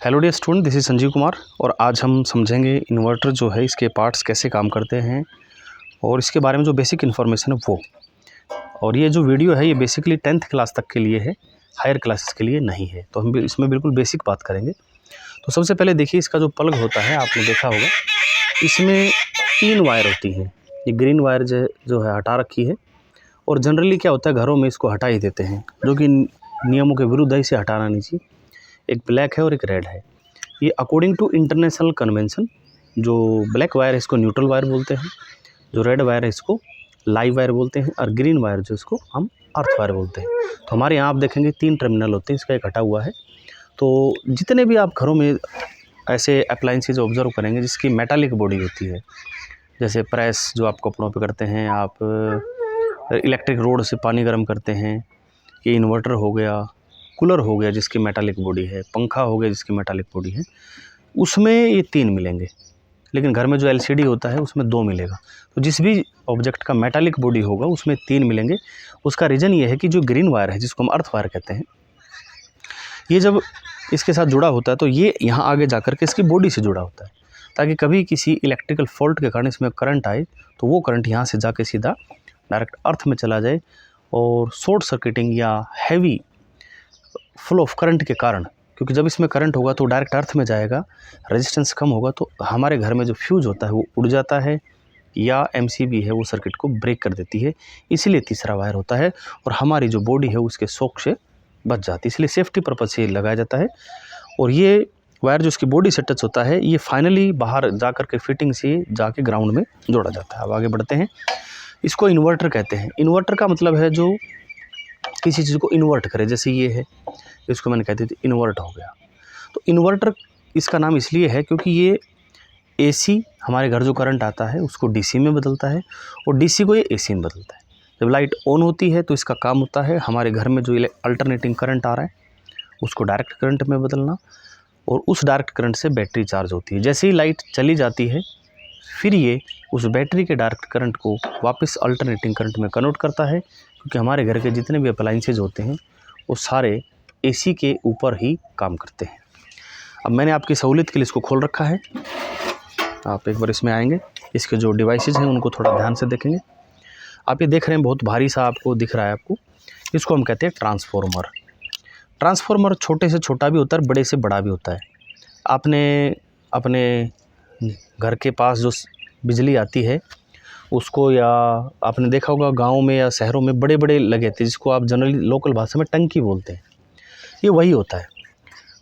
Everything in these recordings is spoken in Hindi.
Hello dear student, this is Sanjeev Kumar और आज हम समझेंगे इन्वर्टर जो है इसके पार्ट्स कैसे काम करते हैं और इसके बारे में जो बेसिक इन्फॉर्मेशन है वो। और ये जो वीडियो है ये बेसिकली 10th क्लास तक के लिए है, हायर क्लासेस के लिए नहीं है। तो हम इसमें बिल्कुल बेसिक बात करेंगे। तो सबसे पहले देखिए, इसका जो प्लग होता है आपने देखा होगा, इसमें 3 वायर होती हैं। ये ग्रीन वायर जो है हटा रखी है और जनरली क्या होता है, घरों में इसको हटा ही देते हैं, जो कि नियमों के विरुद्ध है, इसे हटाना नहीं चाहिए। एक ब्लैक है और एक रेड है। ये अकॉर्डिंग टू इंटरनेशनल कन्वेंशन, जो ब्लैक वायर है इसको न्यूट्रल वायर बोलते हैं, जो रेड वायर है इसको लाइव वायर बोलते हैं और ग्रीन वायर जो इसको हम अर्थ वायर बोलते हैं। तो हमारे यहाँ आप देखेंगे 3 टर्मिनल होते हैं, इसका एक हटा हुआ है। तो जितने भी आप घरों में ऐसे अप्लाइंसेज ऑब्जर्व करेंगे जिसकी मेटालिक बॉडी होती है, जैसे प्रेस जो आप कपड़ों पे करते हैं, आप इलेक्ट्रिक रोड से पानी गर्म करते हैं, ये इन्वर्टर हो गया, कूलर हो गया जिसकी मेटालिक बॉडी है, पंखा हो गया जिसकी मेटालिक बॉडी है, उसमें ये 3 मिलेंगे। लेकिन घर में जो एलसीडी होता है उसमें 2 मिलेगा। तो जिस भी ऑब्जेक्ट का मेटालिक बॉडी होगा उसमें 3 मिलेंगे। उसका रीज़न ये है कि जो ग्रीन वायर है, जिसको हम अर्थ वायर कहते हैं, ये जब इसके साथ जुड़ा होता है तो ये यहाँ आगे जा कर के इसकी बॉडी से जुड़ा होता है, ताकि कभी किसी इलेक्ट्रिकल फॉल्ट के कारण इसमें करंट आए तो वो करंट यहाँ से जाके सीधा डायरेक्ट अर्थ में चला जाए। और शॉर्ट सर्किटिंग या हैवी फ्लो ऑफ करंट के कारण, क्योंकि जब इसमें करंट होगा तो डायरेक्ट अर्थ में जाएगा, रेजिस्टेंस कम होगा तो हमारे घर में जो फ्यूज़ होता है वो उड़ जाता है, या एमसीबी है वो सर्किट को ब्रेक कर देती है। इसीलिए तीसरा वायर होता है और हमारी जो बॉडी है उसके शॉक से बच जाती है, इसलिए सेफ्टी पर्पज से लगाया जाता है। और ये वायर जो उसकी बॉडी से टच होता है ये फाइनली बाहर जा कर के फिटिंग से जाके ग्राउंड में जोड़ा जाता है। अब आगे बढ़ते हैं। इसको इन्वर्टर कहते हैं। इन्वर्टर का मतलब है जो किसी चीज़ को इन्वर्ट करे, जैसे ये है, इसको मैंने कहती थी इन्वर्ट हो गया। तो इन्वर्टर इसका नाम इसलिए है क्योंकि ये एसी, हमारे घर जो करंट आता है उसको डीसी में बदलता है और डीसी को ये एसी में बदलता है। जब लाइट ऑन होती है तो इसका काम होता है हमारे घर में जो अल्टरनेटिंग करंट आ रहा है उसको डायरेक्ट करंट में बदलना, और उस डायरेक्ट करंट से बैटरी चार्ज होती है। जैसे ही लाइट चली जाती है फिर ये उस बैटरी के डायरेक्ट करंट को वापस अल्टरनेटिंग करंट में कन्वर्ट करता है, क्योंकि हमारे घर के जितने भी अप्लाइंसेज होते हैं वो सारे एसी के ऊपर ही काम करते हैं। अब मैंने आपकी सहूलियत के लिए इसको खोल रखा है, आप एक बार इसमें आएंगे, इसके जो डिवाइसेज हैं उनको थोड़ा ध्यान से देखेंगे। आप ये देख रहे हैं बहुत भारी सा आपको दिख रहा है आपको, इसको हम कहते हैं ट्रांसफॉर्मर। ट्रांसफॉर्मर छोटे से छोटा भी होता है, बड़े से बड़ा भी होता है। आपने अपने घर के पास जो बिजली आती है उसको, या आपने देखा होगा गाँव में या शहरों में बड़े बड़े लगे थे जिसको आप जनरली लोकल भाषा में टंकी बोलते हैं, ये वही होता है।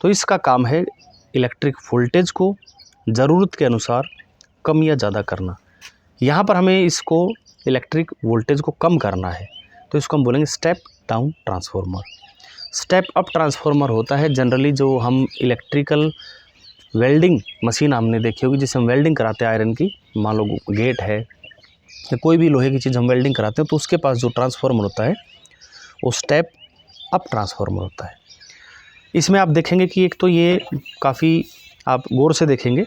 तो इसका काम है इलेक्ट्रिक वोल्टेज को ज़रूरत के अनुसार कम या ज़्यादा करना। यहाँ पर हमें इसको इलेक्ट्रिक वोल्टेज को कम करना है तो इसको हम बोलेंगे step down transformer. Step up transformer होता है जनरली जो हम इलेक्ट्रिकल वेल्डिंग मशीन हमने देखी होगी, जिससे हम वेल्डिंग कराते हैं आयरन की, मान लो गेट है या कोई भी लोहे की चीज़ हम वेल्डिंग कराते हैं, तो उसके पास जो ट्रांसफार्मर होता है वो स्टेप अप ट्रांसफार्मर होता है। इसमें आप देखेंगे कि एक तो ये काफ़ी, आप गौर से देखेंगे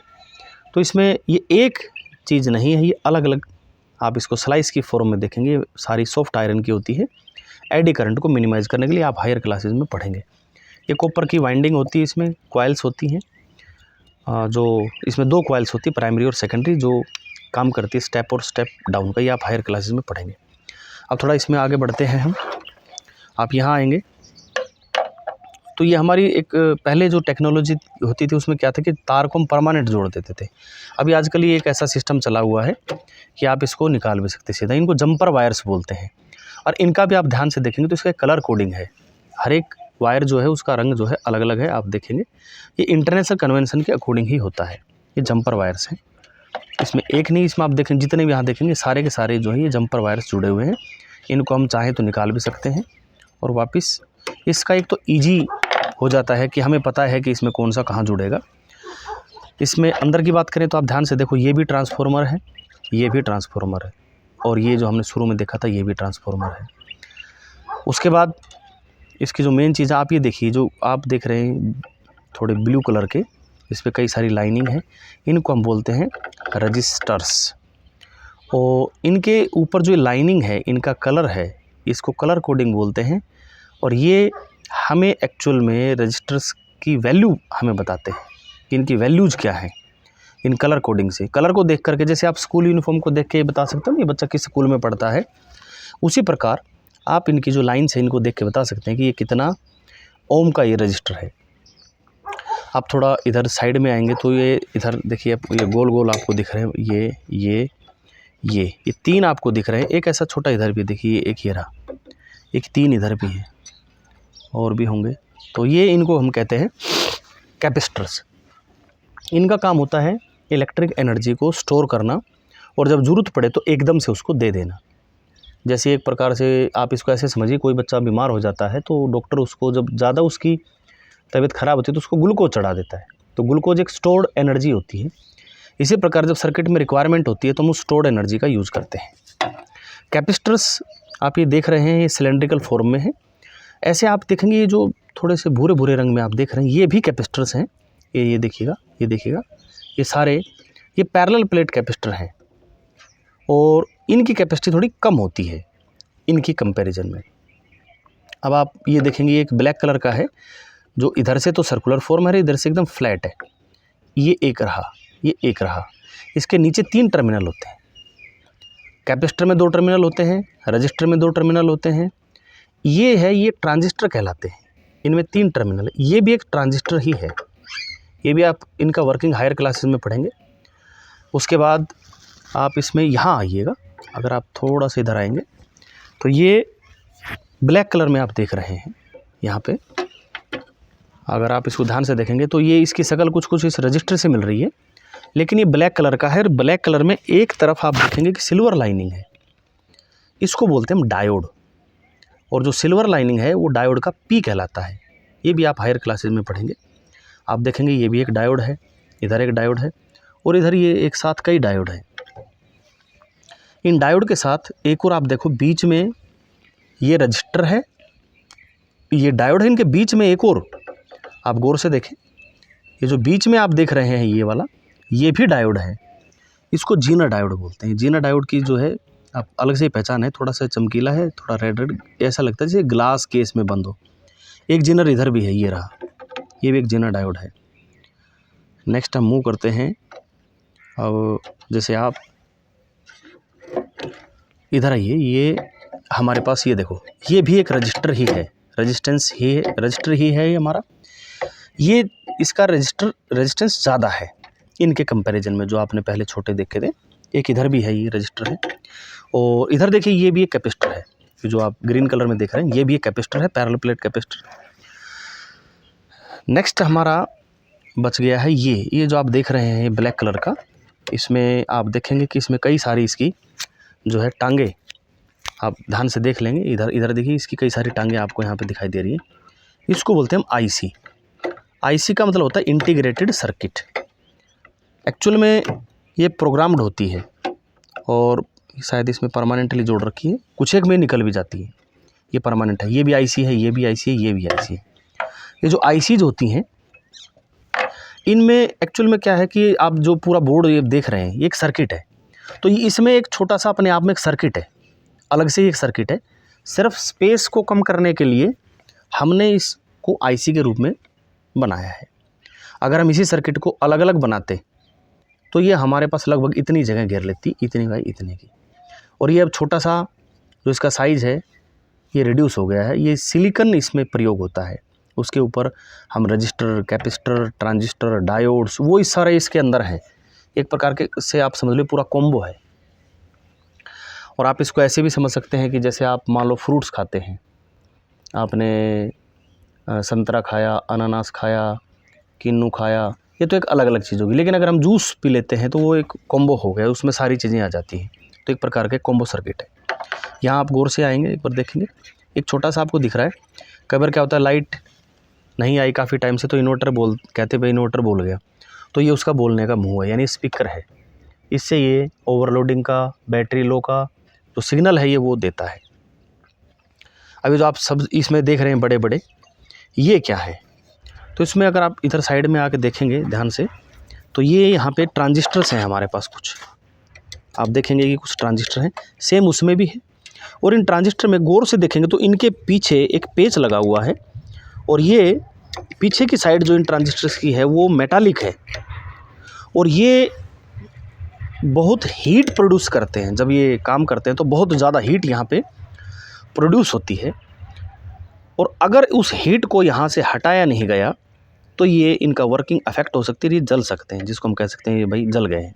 तो इसमें ये एक चीज़ नहीं है, ये अलग अलग आप इसको स्लाइस की फॉर्म में देखेंगे, सारी सॉफ्ट आयरन की होती है। एडी करंट को मिनिमाइज़ करने के लिए आप हायर क्लासेस में पढ़ेंगे। ये कॉपर की वाइंडिंग होती है, इसमें कॉइल्स होती हैं, जो इसमें 2 कॉइल्स होती है, प्राइमरी और सेकेंडरी, जो काम करती है स्टेप और स्टेप डाउन का। ये आप हायर क्लासेस में पढ़ेंगे। अब थोड़ा इसमें आगे बढ़ते हैं हम, आप यहाँ आएंगे तो ये हमारी एक पहले जो टेक्नोलॉजी होती थी उसमें क्या था कि तार को हम परमानेंट जोड़ देते थे। अभी आजकल ये एक ऐसा सिस्टम चला हुआ है कि आप इसको निकाल भी सकते सीधा, इनको जंपर वायर्स बोलते हैं। और इनका भी आप ध्यान से देखेंगे तो इसका कलर कोडिंग है, हर एक वायर जो है उसका रंग जो है अलग अलग है, आप देखेंगे। ये इंटरनेशनल कन्वेंशन के अकॉर्डिंग ही होता है। ये जंपर वायर्स हैं, इसमें एक नहीं, इसमें आप देखें जितने भी यहाँ देखेंगे सारे के सारे जो है ये जंपर वायर्स जुड़े हुए हैं। इनको हम चाहें तो निकाल भी सकते हैं और वापस। इसका एक तो ईजी हो जाता है कि हमें पता है कि इसमें कौन सा कहाँ जुड़ेगा। इसमें अंदर की बात करें तो आप ध्यान से देखो, ये भी ट्रांसफार्मर है, ये भी ट्रांसफार्मर है, और ये जो हमने शुरू में देखा था ये भी ट्रांसफार्मर है। उसके बाद इसकी जो मेन चीज़ है, आप ये देखिए, जो आप देख रहे हैं थोड़े ब्लू कलर के, इस पर कई सारी लाइनिंग है, इनको हम बोलते हैं रजिस्टर्स। और इनके ऊपर जो लाइनिंग है इनका कलर है, इसको कलर कोडिंग बोलते हैं। और ये हमें एक्चुअल में रजिस्टर्स की वैल्यू हमें बताते हैं कि इनकी वैल्यूज़ क्या हैं इन कलर कोडिंग से। कलर को देख करके, जैसे आप स्कूल यूनिफॉर्म को देख के बता सकते हो ये बच्चा किस स्कूल में पढ़ता है, उसी प्रकार आप इनकी जो लाइन्स है इनको देख के बता सकते हैं कि ये कितना ओम का ये रजिस्टर है। आप थोड़ा इधर साइड में आएंगे तो ये इधर देखिए, ये गोल गोल आपको दिख रहे हैं, ये 3 आपको दिख रहे हैं। एक ऐसा छोटा इधर भी देखिए, एक ये रहा, एक 3 इधर भी है और भी होंगे। तो ये इनको हम कहते हैं कैपेसिटर्स। इनका काम होता है इलेक्ट्रिक एनर्जी को स्टोर करना और जब ज़रूरत पड़े तो एकदम से उसको दे देना। जैसे एक प्रकार से आप इसको ऐसे समझिए, कोई बच्चा बीमार हो जाता है तो डॉक्टर उसको जब ज़्यादा उसकी तबीयत ख़राब होती है तो उसको ग्लूकोज चढ़ा देता है। तो ग्लूकोज एक स्टोर्ड एनर्जी होती है। इसी प्रकार जब सर्किट में रिक्वायरमेंट होती है तो हम उस स्टोर्ड एनर्जी का यूज़ करते हैं। कैपेसिटर्स आप ये देख रहे हैं, ये सिलेंड्रिकल फॉर्म में है। ऐसे आप देखेंगे ये जो थोड़े से भूरे भूरे रंग में आप देख रहे हैं, ये भी कैपेसिटर्स हैं। ये देखिएगा, ये सारे ये पैरेलल प्लेट कैपेसिटर हैं और इनकी कैपेसिटी थोड़ी कम होती है इनकी कंपैरिजन में। अब आप ये देखेंगे, एक ब्लैक कलर का है जो इधर से तो सर्कुलर फॉर्म है, इधर से एकदम फ्लैट है। ये एक रहा, इसके नीचे 3 टर्मिनल होते हैं। कैपेसिटर में 2 टर्मिनल होते हैं, रजिस्टर में 2 टर्मिनल होते हैं। ये ट्रांजिस्टर कहलाते हैं। इनमें 3 टर्मिनल, ये भी एक ट्रांजिस्टर ही है। ये भी आप इनका वर्किंग हायर क्लासेस में पढ़ेंगे। उसके बाद आप इसमें यहाँ आइएगा, अगर आप थोड़ा सा इधर आएंगे तो ये ब्लैक कलर में आप देख रहे हैं यहाँ पे। अगर आप इसको ध्यान से देखेंगे तो ये इसकी शक्ल कुछ इस रजिस्टर से मिल रही है, लेकिन ये ब्लैक कलर का है। और ब्लैक कलर में एक तरफ आप देखेंगे कि सिल्वर लाइनिंग है, इसको बोलते हैं हम डायोड। और जो सिल्वर लाइनिंग है वो डायोड का पी कहलाता है। ये भी आप हायर क्लासेस में पढ़ेंगे। आप देखेंगे ये भी एक डायोड है, इधर एक डायोड है और इधर ये एक साथ कई डायोड हैं। इन डायोड के साथ एक और आप देखो, बीच में ये रजिस्टर है, ये डायोड है, इनके बीच में एक और आप गौर से देखें, ये जो बीच में आप देख रहे हैं ये वाला, ये भी डायोड है। इसको जीना डायोड बोलते हैं। जीना डायोड की जो है आप अलग से पहचान है, थोड़ा सा चमकीला है, थोड़ा रेड ऐसा लगता है जैसे ग्लास केस में बंद हो। एक जीनर इधर भी है, ये रहा, ये भी एक जीना डायोड है। नेक्स्ट हम मूव करते हैं। अब जैसे आप इधर आइए, ये हमारे पास ये देखो, ये भी एक रजिस्टर ही है, रजिस्टर ही है ये हमारा। ये इसका रेजिस्टेंस ज़्यादा है इनके कंपैरिजन में, जो आपने पहले छोटे देखे थे। एक इधर भी है, ये रजिस्टर है। और इधर देखिए, ये भी एक कैपेसिटर है, जो आप ग्रीन कलर में देख रहे हैं, ये भी एक कैपेसिटर है, पैरेलल प्लेट कैपेसिटर। नेक्स्ट हमारा बच गया है ये जो आप देख रहे हैं ब्लैक कलर का। इसमें आप देखेंगे कि इसमें कई सारी इसकी जो है टांगे, आप ध्यान से देख लेंगे। इधर देखिए, इसकी कई सारी टांगे आपको यहाँ पे दिखाई दे रही है। इसको बोलते हैं हम आईसी। आईसी का मतलब होता है इंटीग्रेटेड सर्किट। एक्चुअल में ये प्रोग्राम्ड होती है और शायद इसमें परमानेंटली जोड़ रखी है, कुछ एक में निकल भी जाती है। ये परमानेंट है, ये भी आईसी है, ये भी आईसी है, ये भी आईसी है। ये जो आईसीज होती हैं, इनमें एक्चुअल में क्या है कि आप जो पूरा बोर्ड ये देख रहे हैं, ये एक सर्किट है। तो ये इसमें एक छोटा सा अपने आप में एक सर्किट है, अलग से ही एक सर्किट है। सिर्फ स्पेस को कम करने के लिए हमने इसको आईसी के रूप में बनाया है। अगर हम इसी सर्किट को अलग अलग बनाते तो ये हमारे पास लगभग इतनी जगह घेर लेती, इतनी बाई इतने की। और ये अब छोटा सा जो इसका साइज़ है ये रिड्यूस हो गया है। ये सिलिकॉन इसमें प्रयोग होता है, उसके ऊपर हम रजिस्टर, कैपेसिटर, ट्रांजिस्टर, डायोड्स, वो इस सारे इसके अंदर हैं। एक प्रकार के से आप समझ लो पूरा कॉम्बो है। और आप इसको ऐसे भी समझ सकते हैं कि जैसे आप मान लो फ्रूट्स खाते हैं, आपने संतरा खाया, अनानास खाया, किन्नू खाया, ये तो एक अलग अलग चीज़ होगी। लेकिन अगर हम जूस पी लेते हैं तो वो एक कॉम्बो हो गया, उसमें सारी चीज़ें आ जाती हैं। तो एक प्रकार के कॉम्बो सर्किट है। यहाँ आप गौर से आएंगे, एक बार देखेंगे, एक छोटा सा आपको दिख रहा है। कई बार क्या होता है, लाइट नहीं आई काफ़ी टाइम से तो इन्वर्टर कहते भाई इन्वर्टर बोल गया, तो ये उसका बोलने का मुँह है, यानी स्पीकर है। इससे ये ओवरलोडिंग का, बैटरी लो का जो सिग्नल है ये वो देता है। अभी जो आप सब इसमें देख रहे हैं बड़े बड़े, ये क्या है? तो इसमें अगर आप इधर साइड में आके देखेंगे ध्यान से, तो ये यहाँ पे ट्रांजिस्टर्स हैं हमारे पास कुछ। आप देखेंगे कि कुछ ट्रांजिस्टर हैं, सेम उसमें भी है। और इन ट्रांजिस्टर में गौर से देखेंगे तो इनके पीछे एक पेच लगा हुआ है और ये पीछे की साइड जो इन ट्रांजिस्टर्स की है वो मेटालिक है और ये बहुत हीट प्रोड्यूस करते हैं। जब ये काम करते हैं तो बहुत ज़्यादा हीट यहाँ पे प्रोड्यूस होती है और अगर उस हीट को यहाँ से हटाया नहीं गया तो ये इनका वर्किंग अफेक्ट हो सकती है, ये जल सकते हैं, जिसको हम कह सकते हैं ये भाई जल गए हैं।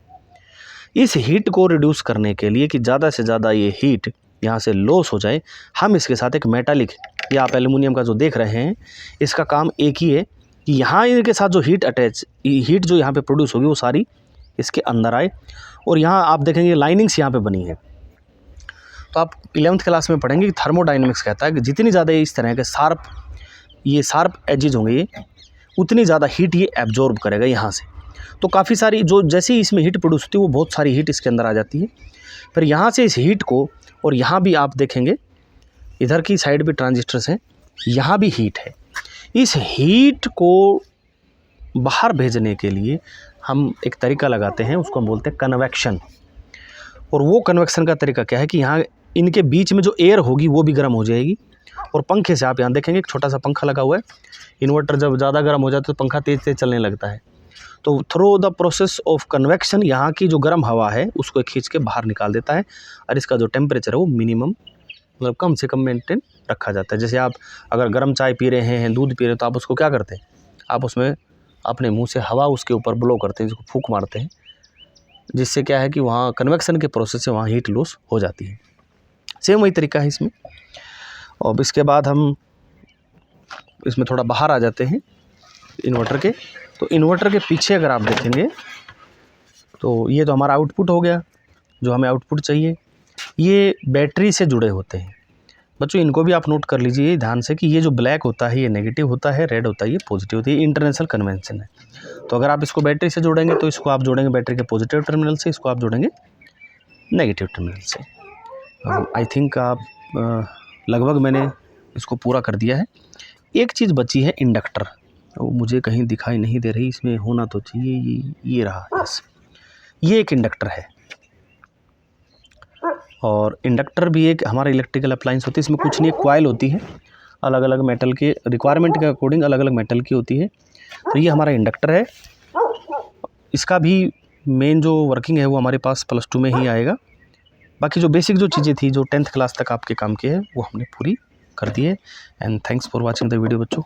इस हीट को रिड्यूस करने के लिए कि ज़्यादा से ज़्यादा ये हीट यहाँ से लॉस हो जाए, हम इसके साथ एक मेटालिक या आप एल्युमिनियम का जो देख रहे हैं, इसका काम एक ही है कि यहाँ इनके साथ जो हीट जो यहाँ पे प्रोड्यूस होगी वो सारी इसके अंदर आए। और यहाँ आप देखेंगे लाइनिंग्स यहाँ पे बनी है। तो आप 11th क्लास में पढ़ेंगे कि थर्मोडाइनमिक्स कहता है कि जितनी ज़्यादा इस तरह के शार्प एजेज होंगे ये, उतनी ज़्यादा हीट ये एब्जॉर्ब करेगा यहाँ से। तो काफ़ी सारी जो जैसे ही इसमें हीट प्रोड्यूस होती है वो बहुत सारी हीट इसके अंदर आ जाती है। फिर यहाँ से इस हीट को, और यहाँ भी आप देखेंगे इधर की साइड भी ट्रांजिस्टर्स हैं, यहाँ भी हीट है। इस हीट को बाहर भेजने के लिए हम एक तरीका लगाते हैं, उसको हम बोलते हैं कन्वेक्शन। और वो कन्वेक्शन का तरीका क्या है कि यहाँ इनके बीच में जो एयर होगी वो भी गर्म हो जाएगी और पंखे से आप यहाँ देखेंगे एक छोटा सा पंखा लगा हुआ है। इन्वर्टर जब ज़्यादा गर्म हो जाता है तो पंखा तेज़ तेज़ चलने लगता है। तो through the process of convection यहाँ की जो गर्म हवा है उसको खींच के बाहर निकाल देता है और इसका जो टेम्परेचर है वो मिनिमम मतलब कम से कम मेंटेन रखा जाता है। जैसे आप अगर गर्म चाय पी रहे हैं, दूध पी रहे हैं, तो आप उसको क्या करते हैं, आप उसमें अपने मुंह से हवा उसके ऊपर ब्लो करते हैं, जिसको फूंक मारते हैं, जिससे क्या है कि वहाँ कन्वेक्शन के प्रोसेस से वहाँ हीट लॉस हो जाती है। सेम वही तरीका है इसमें। और इसके बाद हम इसमें थोड़ा बाहर आ जाते हैं इन्वर्टर के। तो इन्वर्टर के पीछे अगर आप देखेंगे तो ये तो हमारा आउटपुट हो गया, जो हमें आउटपुट चाहिए। ये बैटरी से जुड़े होते हैं बच्चों, इनको भी आप नोट कर लीजिए ध्यान से कि ये जो ब्लैक होता है ये नेगेटिव होता है, रेड होता है ये पॉजिटिव होती है। इंटरनेशनल कन्वेंशन है। तो अगर आप इसको बैटरी से जोड़ेंगे तो इसको आप जोड़ेंगे बैटरी के पॉजिटिव टर्मिनल से, इसको आप जोड़ेंगे नेगेटिव टर्मिनल से। आई थिंक आप लगभग मैंने इसको पूरा कर दिया है। एक चीज़ बची है इंडक्टर, वो मुझे कहीं दिखाई नहीं दे रही, इसमें होना तो चाहिए, ये रहा। यस, ये एक इंडक्टर है और इंडक्टर भी एक हमारा इलेक्ट्रिकल अप्लायंस होती है। इसमें कुछ नहीं, कॉइल होती है, अलग अलग मेटल के रिक्वायरमेंट के अकॉर्डिंग अलग अलग मेटल की होती है। तो ये हमारा इंडक्टर है। इसका भी मेन जो वर्किंग है वो हमारे पास +2 में ही आएगा। बाकी जो बेसिक जो चीज़ें थी जो 10th क्लास तक आपके काम की है वो हमने पूरी कर दी है। And thanks for watching the video बच्चों।